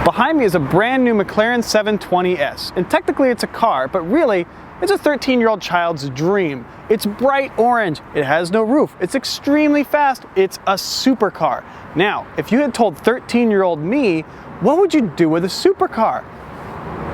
Behind me is a brand new McLaren 720S, and technically it's a car, but really it's a 13-year-old child's dream. It's bright orange, it has no roof, it's extremely fast, it's a supercar. Now, if you had told 13-year-old me, what would you do with a supercar?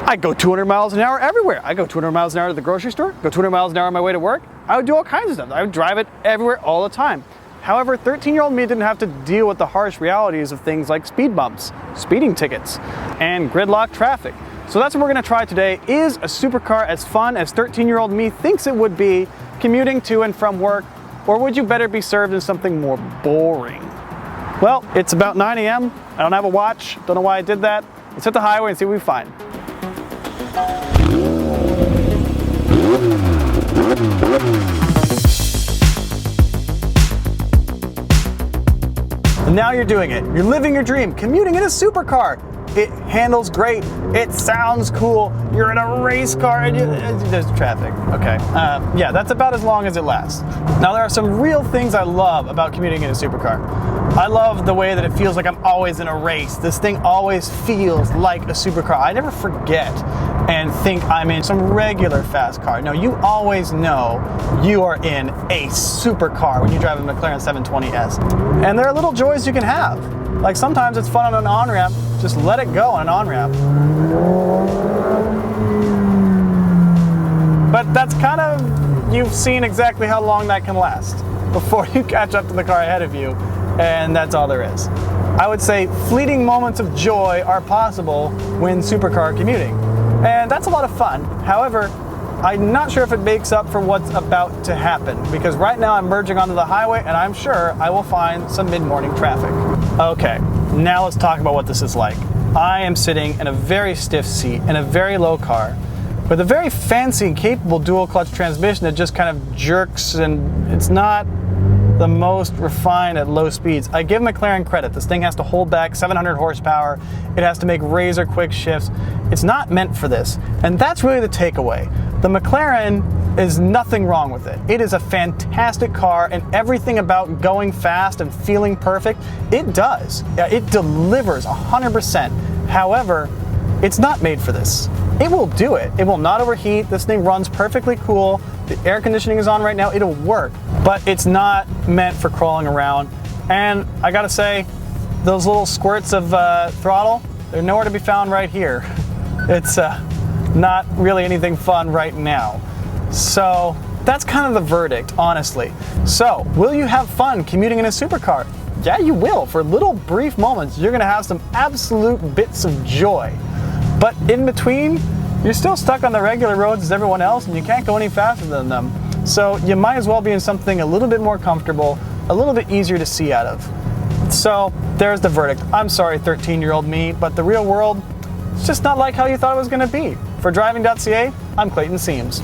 I'd go 200 miles an hour everywhere. I go 200 miles an hour to the grocery store, go 200 miles an hour on my way to work. I would do all kinds of stuff. I would drive it everywhere all the time. However, 13-year-old me didn't have to deal with the harsh realities of things like speed bumps, speeding tickets, and gridlock traffic. So that's what we're gonna try today. Is a supercar as fun as 13-year-old me thinks it would be commuting to and from work, or would you better be served in something more boring? Well, it's about 9 a.m. I don't have a watch, don't know why I did that. Let's hit the highway and see what we find. And now you're doing it. You're living your dream, commuting in a supercar. It handles great, it sounds cool, you're in a race car and there's traffic. Okay, yeah, that's about as long as it lasts. Now there are some real things I love about commuting in a supercar. I love the way that it feels like I'm always in a race. This thing always feels like a supercar. I never forget and think I'm in some regular fast car. No, you always know you are in a supercar when you drive a McLaren 720S. And there are little joys you can have. Like sometimes it's fun on an on-ramp, just let it go on an on-ramp. But that's kind of, you've seen exactly how long that can last before you catch up to the car ahead of you, and that's all there is. I would say fleeting moments of joy are possible when supercar commuting, and that's a lot of fun. However, I'm not sure if it makes up for what's about to happen, because right now I'm merging onto the highway and I'm sure I will find some mid-morning traffic. Okay, now let's talk about what this is like. I am sitting in a very stiff seat in a very low car with a very fancy, capable dual clutch transmission that just kind of jerks, and it's not the most refined at low speeds. I give McLaren credit. This thing has to hold back 700 horsepower. It has to make razor quick shifts. It's not meant for this. And that's really the takeaway. The McLaren is nothing wrong with it. It is a fantastic car, and everything about going fast and feeling perfect, it does. It delivers 100%. However, it's not made for this. It will do it. It will not overheat. This thing runs perfectly cool. The air conditioning is on right now. It'll work, but it's not meant for crawling around. And I gotta say, those little squirts of throttle, they're nowhere to be found right here. It's not really anything fun right now. So that's kind of the verdict, honestly. So, will you have fun commuting in a supercar? Yeah, you will. For little brief moments, you're gonna have some absolute bits of joy. But in between, you're still stuck on the regular roads as everyone else, and you can't go any faster than them. So you might as well be in something a little bit more comfortable, a little bit easier to see out of. So there's the verdict. I'm sorry, 13-year-old me, but the real world, it's just not like how you thought it was gonna be. For Driving.ca, I'm Clayton Seams.